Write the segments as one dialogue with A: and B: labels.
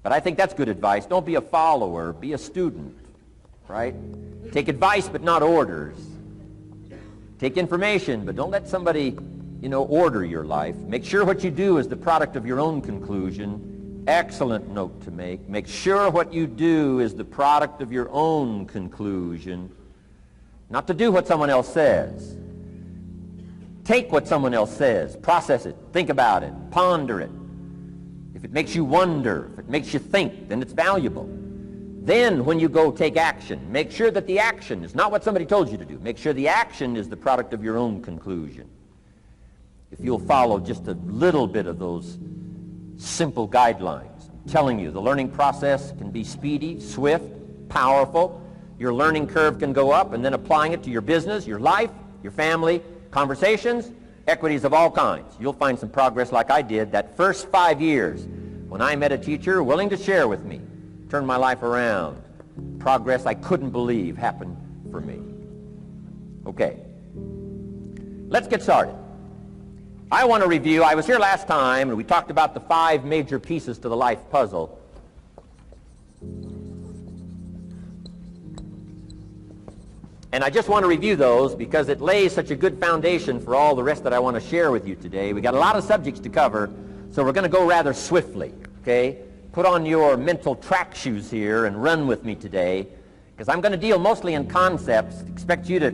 A: But I think that's good advice. Don't be a follower, be a student, right? Take advice but not orders. Take information, but don't let somebody, order your life. Make sure what you do is the product of your own conclusion. Excellent note to make. Make sure what you do is the product of your own conclusion. Not to do what someone else says. Take what someone else says, process it, think about it, ponder it. If it makes you wonder, if it makes you think, then it's valuable. Then when you go take action, make sure that the action is not what somebody told you to do. Make sure the action is the product of your own conclusion. If you'll follow just a little bit of those simple guidelines, I'm telling you, the learning process can be speedy, swift, powerful. Your learning curve can go up, and then applying it to your business, your life, your family, conversations, equities of all kinds. You'll find some progress like I did that first 5 years when I met a teacher willing to share with me, turn my life around. Progress I couldn't believe happened for me. Okay, let's get started. I want to review, I was here last time and we talked about the 5 major pieces to the life puzzle. And I just want to review those because it lays such a good foundation for all the rest that I want to share with you today. We got a lot of subjects to cover, so we're going to go rather swiftly, okay? Put on your mental track shoes here and run with me today, because I'm going to deal mostly in concepts. Expect you to,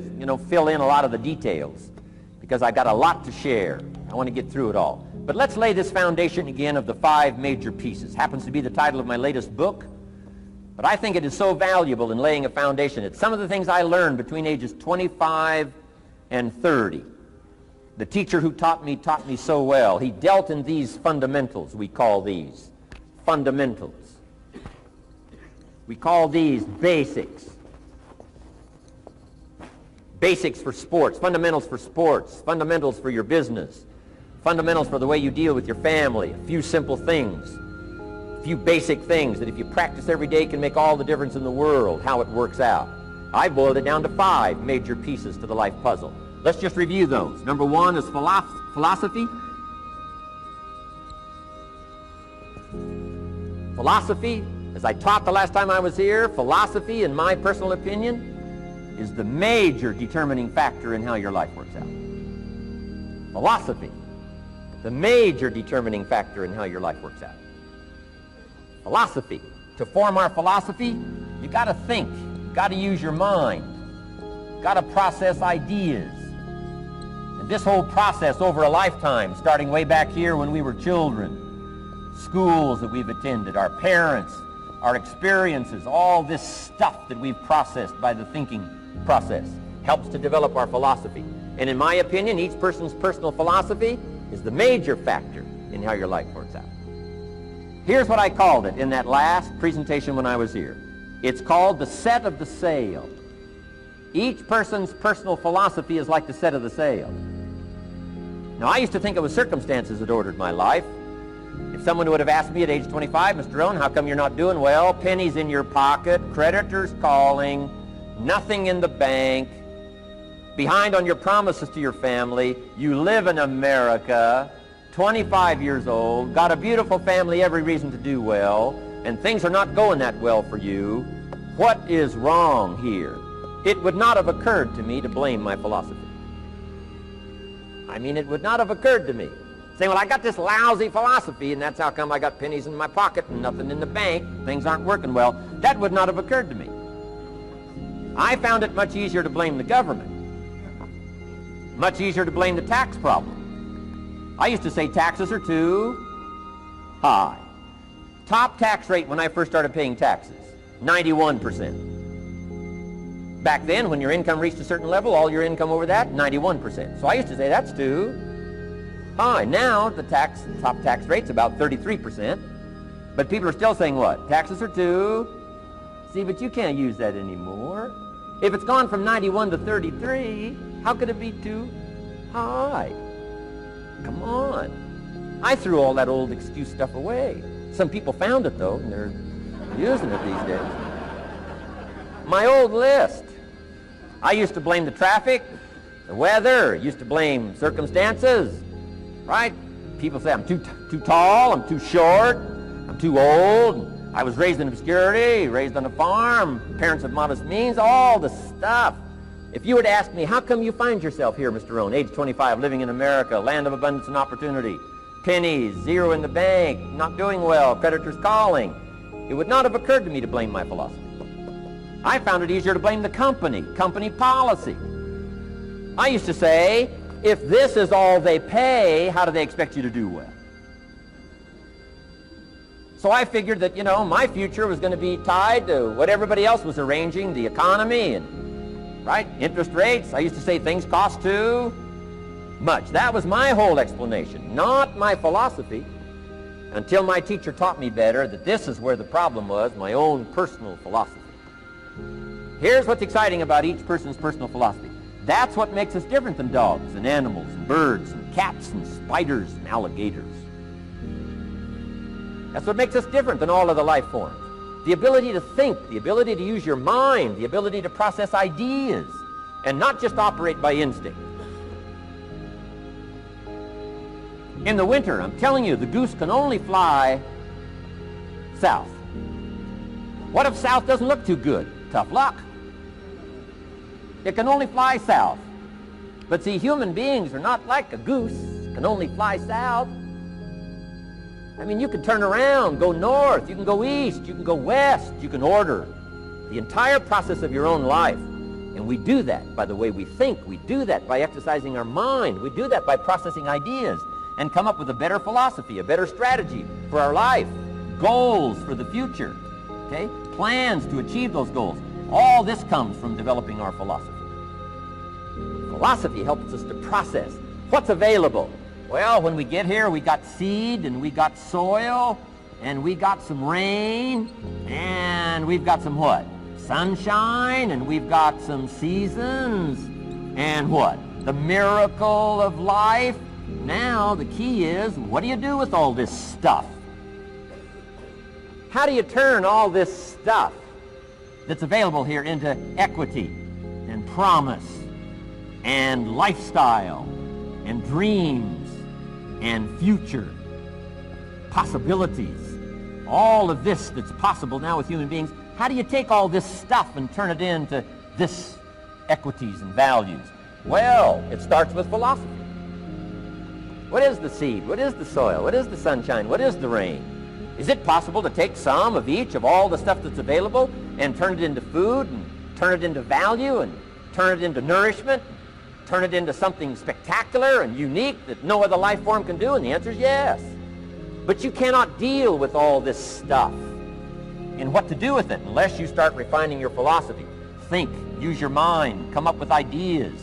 A: fill in a lot of the details, because I've got a lot to share. I want to get through it all. But let's lay this foundation again of the 5 major pieces. Happens to be the title of my latest book. But I think it is so valuable in laying a foundation. It's some of the things I learned between ages 25 and 30. The teacher who taught me so well. He dealt in these fundamentals, we call these. Fundamentals. We call these basics. Basics for sports, fundamentals for sports, fundamentals for your business, fundamentals for the way you deal with your family, a few simple things. A few basic things that if you practice every day can make all the difference in the world, how it works out. I boiled it down to 5 major pieces to the life puzzle. Let's just review those. Number 1 is philosophy. Philosophy, as I taught the last time I was here, philosophy, in my personal opinion, is the major determining factor in how your life works out. Philosophy, the major determining factor in how your life works out. Philosophy. To form our philosophy, you got to think. You got to use your mind. You got to process ideas. And this whole process over a lifetime, starting way back here when we were children, schools that we've attended, our parents, our experiences, all this stuff that we've processed by the thinking process helps to develop our philosophy. And in my opinion, each person's personal philosophy is the major factor in how your life works out. Here's what I called it in that last presentation when I was here. It's called the set of the sail. Each person's personal philosophy is like the set of the sail. Now, I used to think it was circumstances that ordered my life. If someone would have asked me at age 25, Mr. Rohn, how come you're not doing well? Pennies in your pocket, creditors calling, nothing in the bank, behind on your promises to your family, you live in America, 25 years old, got a beautiful family, every reason to do well, and things are not going that well for you. What is wrong here? It would not have occurred to me to blame my philosophy. It would not have occurred to me. Saying, well, I got this lousy philosophy, and that's how come I got pennies in my pocket and nothing in the bank. Things aren't working well. That would not have occurred to me. I found it much easier to blame the government. Much easier to blame the tax problem. I used to say taxes are too high. Top tax rate when I first started paying taxes, 91%. Back then, when your income reached a certain level, all your income over that, 91%. So I used to say that's too high. Now, the top tax rate's about 33%. But people are still saying what? Taxes are too. See, but you can't use that anymore. If it's gone from 91 to 33, how could it be too high? Come on. I threw all that old excuse stuff away. Some people found it, though, and they're using it these days. My old list. I used to blame the traffic, the weather, used to blame circumstances, right? People say I'm too tall, I'm too short, I'm too old, I was raised in obscurity, raised on a farm, parents of modest means, all the stuff. If you were to ask me, how come you find yourself here, Mr. Rohn, age 25, living in America, land of abundance and opportunity, pennies, zero in the bank, not doing well, creditors calling, it would not have occurred to me to blame my philosophy. I found it easier to blame the company policy. I used to say, if this is all they pay, how do they expect you to do well? So I figured that, my future was going to be tied to what everybody else was arranging, the economy and, right, interest rates. I used to say things cost too much. That was my whole explanation, not my philosophy, until my teacher taught me better that this is where the problem was, my own personal philosophy. Here's what's exciting about each person's personal philosophy. That's what makes us different than dogs and animals and birds and cats and spiders and alligators. That's what makes us different than all of the life forms. The ability to think, the ability to use your mind, the ability to process ideas, and not just operate by instinct. In the winter, I'm telling you, the goose can only fly south. What if south doesn't look too good? Tough luck. It can only fly south. But see, human beings are not like a goose, can only fly south. I mean, you can turn around, go north, you can go east, you can go west, you can order the entire process of your own life. And we do that by the way we think. We do that by exercising our mind. We do that by processing ideas and come up with a better philosophy, a better strategy for our life, goals for the future, okay? Plans to achieve those goals. All this comes from developing our philosophy. Philosophy helps us to process what's available. Well, when we get here, we got seed, and we got soil, and we got some rain, and we've got some what? Sunshine, and we've got some seasons, and what? The miracle of life. Now, the key is, what do you do with all this stuff? How do you turn all this stuff that's available here into equity and promise and lifestyle and dreams and future possibilities? All of this that's possible now with human beings, how do you take all this stuff and turn it into this equities and values? Well, it starts with philosophy. What is the seed? What is the soil? What is the sunshine? What is the rain? Is it possible to take some of each of all the stuff that's available and turn it into food and turn it into value and turn it into nourishment, turn it into something spectacular and unique that no other life form can do? And the answer is yes. But you cannot deal with all this stuff and what to do with it unless you start refining your philosophy. Think, use your mind, come up with ideas,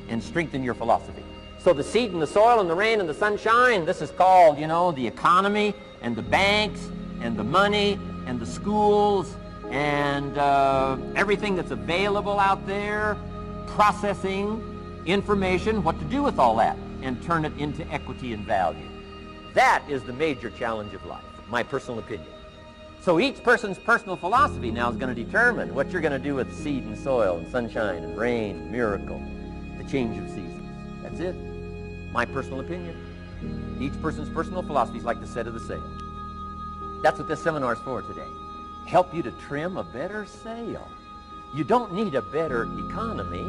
A: and strengthen your philosophy. So the seed and the soil and the rain and the sunshine, this is called, the economy and the banks and the money and the schools and everything that's available out there, processing information, what to do with all that, and turn it into equity and value. That is the major challenge of life, my personal opinion. So each person's personal philosophy now is going to determine what you're going to do with seed and soil and sunshine and rain and miracle, the change of seasons. That's it. My personal opinion. Each person's personal philosophy is like the set of the sail. That's what this seminar is for today. Help you to trim a better sail. You don't need a better economy.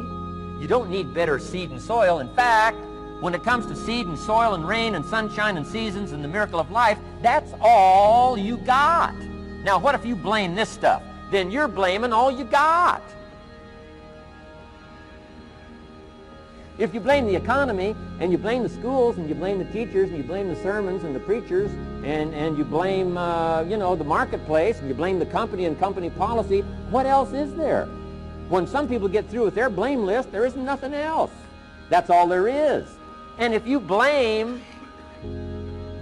A: You don't need better seed and soil. In fact, when it comes to seed and soil and rain and sunshine and seasons and the miracle of life, that's all you got. Now, what if you blame this stuff? Then you're blaming all you got. If you blame the economy, and you blame the schools, and you blame the teachers, and you blame the sermons and the preachers, and you blame, the marketplace, and you blame the company and company policy, what else is there? When some people get through with their blame list, there isn't nothing else. That's all there is. And if you blame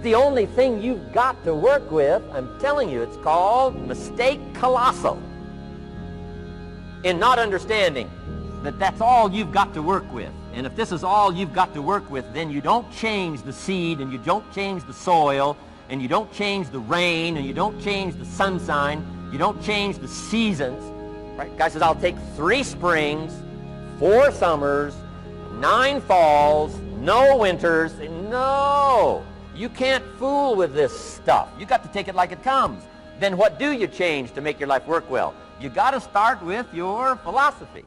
A: the only thing you've got to work with, I'm telling you, it's called mistake colossal in not understanding that that's all you've got to work with. And if this is all you've got to work with, then you don't change the seed, and you don't change the soil, and you don't change the rain, and you don't change the sunshine, you don't change the seasons. Right? Guy says, I'll take 3 springs, 4 summers, 9 falls, no winters. No! You can't fool with this stuff. You got to take it like it comes. then what do you change to make your life work well? You got to start with your philosophy.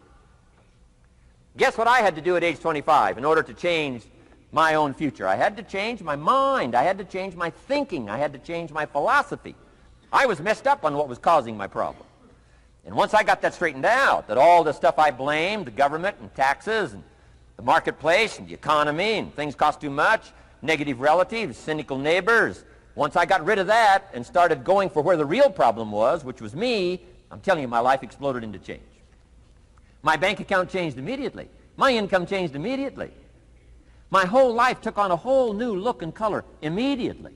A: Guess what I had to do at age 25 in order to change my own future? I had to change my mind. I had to change my thinking. I had to change my philosophy. I was messed up on what was causing my problem. And once I got that straightened out, that all the stuff I blamed, the government and taxes and the marketplace and the economy and things cost too much, negative relatives, cynical neighbors, once I got rid of that and started going for where the real problem was, which was me, I'm telling you, my life exploded into change. My bank account changed immediately. My income changed immediately. My whole life took on a whole new look and color immediately.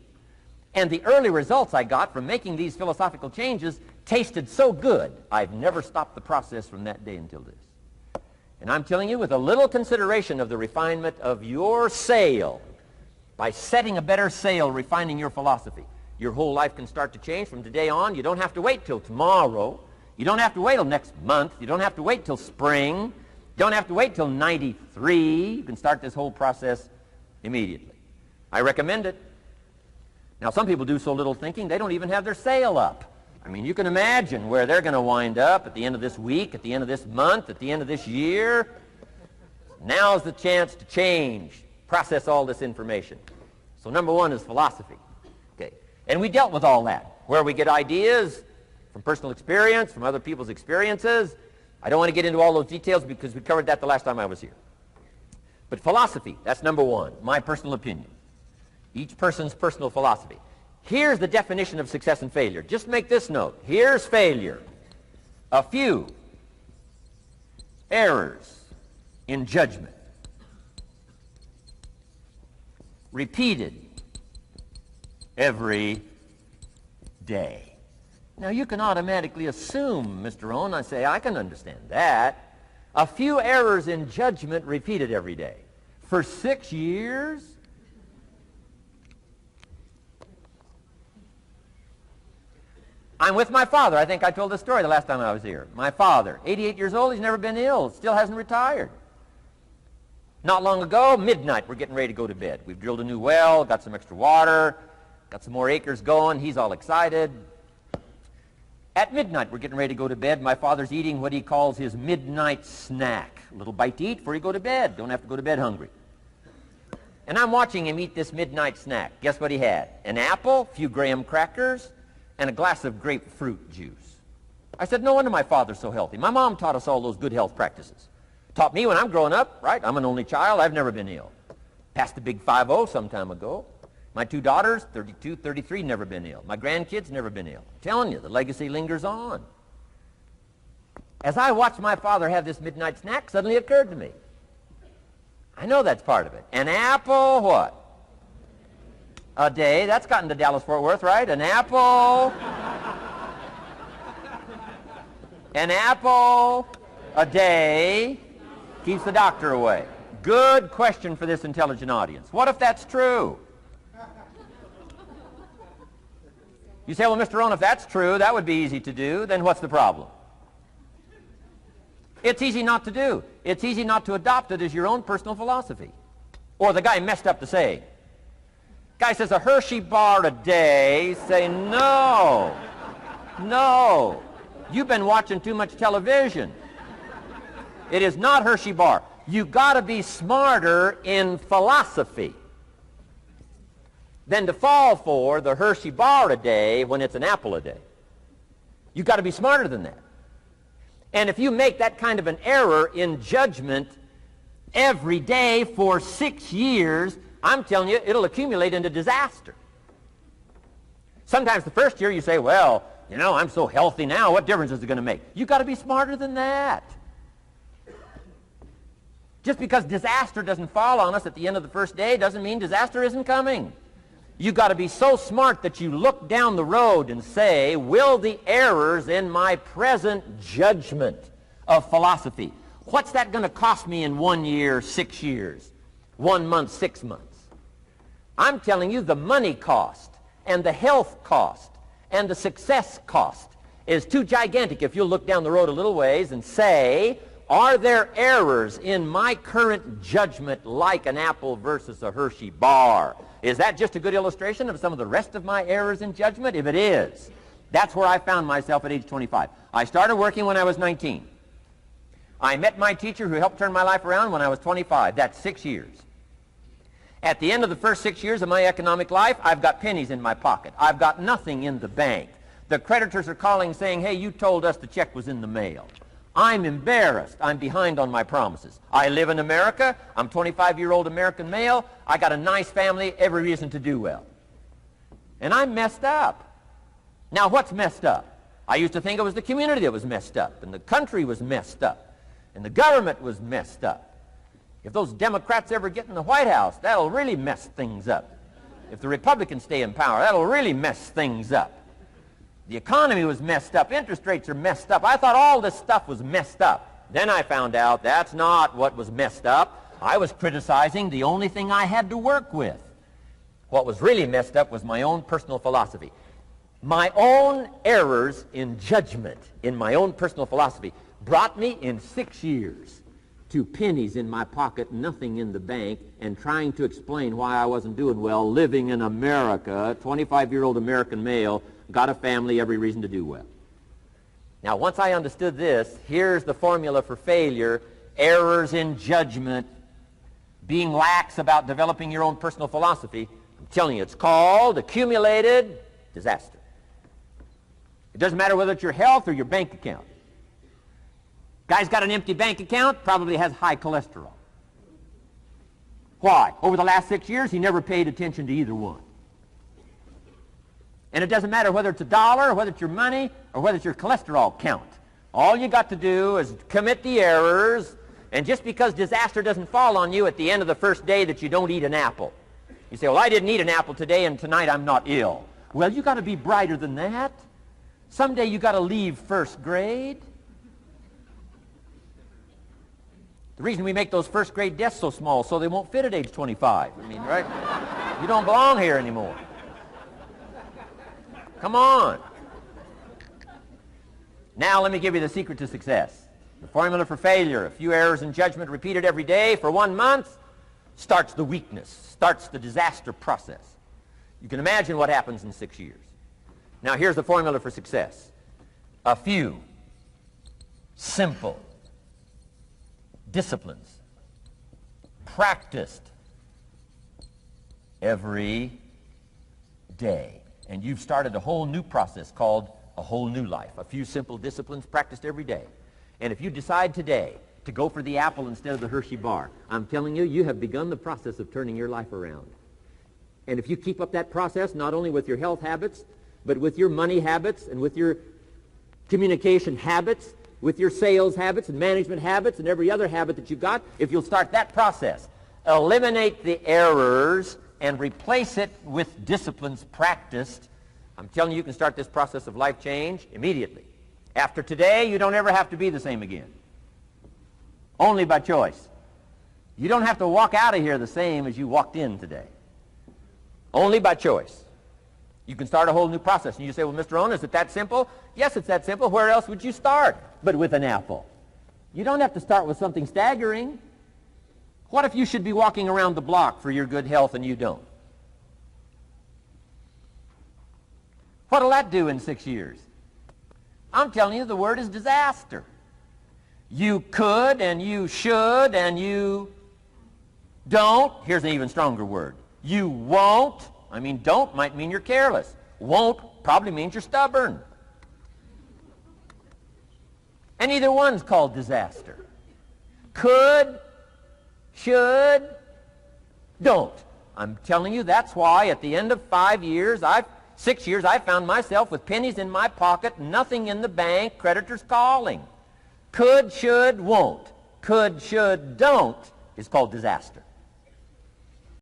A: And the early results I got from making these philosophical changes tasted so good, I've never stopped the process from that day until this. And I'm telling you, with a little consideration of the refinement of your sail, by setting a better sail, refining your philosophy, your whole life can start to change from today on. You don't have to wait till tomorrow. You don't have to wait till next month. You don't have to wait till spring. You don't have to wait till 93. You can start this whole process immediately. I recommend it. Now, some people do so little thinking, they don't even have their sail up. I mean, you can imagine where they're going to wind up at the end of this week, at the end of this month, at the end of this year. Now's the chance to change, process all this information. So number one is philosophy. Okay. And we dealt with all that, where we get ideas from personal experience, from other people's experiences. I don't want to get into all those details because we covered that the last time I was here. But philosophy, that's number one, my personal opinion. Each person's personal philosophy. Here's the definition of success and failure. Just make this note. Here's failure. A few errors in judgment, repeated every day. Now, you can automatically assume, Mr. Rohn, I say, I can understand that. A few errors in judgment repeated every day. For 6 years? I'm with my father. I think I told this story the last time I was here. My father, 88 years old, he's never been ill, still hasn't retired. Not long ago, midnight, we're getting ready to go to bed. We've drilled a new well, got some extra water, got some more acres going. He's all excited. At midnight, we're getting ready to go to bed. My father's eating what he calls his midnight snack. A little bite to eat before you go to bed. Don't have to go to bed hungry. And I'm watching him eat this midnight snack. Guess what he had? An apple, a few graham crackers, and a glass of grapefruit juice. I said, no wonder my father's so healthy. My mom taught us all those good health practices. Taught me when I'm growing up, right? I'm an only child. I've never been ill. Passed the big 5-0 some time ago. My 2 daughters, 32, 33, never been ill. My grandkids, never been ill. I'm telling you, the legacy lingers on. As I watched my father have this midnight snack, suddenly it occurred to me. I know that's part of it. An apple, what? A day. That's gotten to Dallas-Fort Worth, right? An apple. An apple a day keeps the doctor away. Good question for this intelligent audience. What if that's true? You say, well, Mr. Rohn, if that's true, that would be easy to do. Then what's the problem? It's easy not to do. It's easy not to adopt it as your own personal philosophy. Or the guy messed up the saying. Guy says a Hershey bar a day. Say, no. No. You've been watching too much television. It is not Hershey bar. You've got to be smarter in philosophy than to fall for the Hershey bar a day when it's an apple a day. You've got to be smarter than that. And if you make that kind of an error in judgment every day for 6 years, I'm telling you, it'll accumulate into disaster. Sometimes the first year you say, well, you know, I'm so healthy now, what difference is it going to make? You've got to be smarter than that. Just because disaster doesn't fall on us at the end of the first day doesn't mean disaster isn't coming. You've got to be so smart that you look down the road and say, will the errors in my present judgment of philosophy, what's that going to cost me in 1 year, 6 years, 1 month, 6 months? I'm telling you, the money cost and the health cost and the success cost is too gigantic if you'll look down the road a little ways and say, are there errors in my current judgment like an apple versus a Hershey bar? Is that just a good illustration of some of the rest of my errors in judgment? If it is, That's where I found myself at age 25. I started working when I was 19. I met my teacher who helped turn my life around when I was 25. That's 6 years. At the end of the first 6 years of my economic life, I've got pennies in my pocket. I've got nothing in the bank. The creditors are calling saying, hey, you told us the check was in the mail. I'm embarrassed. I'm behind on my promises. I live in America. I'm 25-year-old American male. I got a nice family, every reason to do well. And I'm messed up. Now, what's messed up? I used to think it was the community that was messed up, and the country was messed up, and the government was messed up. If those Democrats ever get in the White House, that'll really mess things up. If the Republicans stay in power, that'll really mess things up. The economy was messed up. Interest rates are messed up. I thought all this stuff was messed up. Then I found out that's not what was messed up. I was criticizing the only thing I had to work with. What was really messed up was my own personal philosophy. My own errors in judgment in my own personal philosophy brought me in 6 years to pennies in my pocket, nothing in the bank, and trying to explain why I wasn't doing well, living in America, 25-year-old American male, got a family, every reason to do well. Now, once I understood this, here's the formula for failure: errors in judgment, being lax about developing your own personal philosophy. I'm telling you, it's called accumulated disaster. It doesn't matter whether it's your health or your bank account. Guy's got an empty bank account, probably has high cholesterol. Why? Over the last 6 years, he never paid attention to either one. And it doesn't matter whether it's a dollar, or whether it's your money, or whether it's your cholesterol count. All you got to do is commit the errors, and just because disaster doesn't fall on you at the end of the first day that you don't eat an apple. You say, well, I didn't eat an apple today, and tonight I'm not ill. Well, you got to be brighter than that. Someday you got to leave first grade. The reason we make those first grade desks so small so they won't fit at age 25. I mean, right? You don't belong here anymore. Come on. Now let me give you the secret to success. The formula for failure: a few errors in judgment repeated every day for 1 month starts the weakness, starts the disaster process. You can imagine what happens in 6 years. Now here's the formula for success: a few simple disciplines practiced every day. And you've started a whole new process called a whole new life. A few simple disciplines practiced every day. And if you decide today to go for the apple instead of the Hershey bar, I'm telling you, you have begun the process of turning your life around. And if you keep up that process, not only with your health habits, but with your money habits and with your communication habits, with your sales habits and management habits and every other habit that you've got, if you'll start that process, eliminate the errors and replace it with disciplines practiced, I'm telling you, you can start this process of life change immediately. After today, you don't ever have to be the same again. Only by choice. You don't have to walk out of here the same as you walked in today. Only by choice. You can start a whole new process. And you say, well, Mr. Rohn, is it that simple? Yes, it's that simple. Where else would you start but with an apple? You don't have to start with something staggering. What if you should be walking around the block for your good health and you don't? What'll that do in 6 years? I'm telling you, the word is disaster. You could and you should and you don't. Here's an even stronger word. You won't. I mean, don't might mean you're careless. Won't probably means you're stubborn. And either one's called disaster. Could, should, don't. I'm telling you, that's why at the end of 6 years, I found myself with pennies in my pocket, nothing in the bank, creditors calling. Could, should, won't. Could, should, don't is called disaster.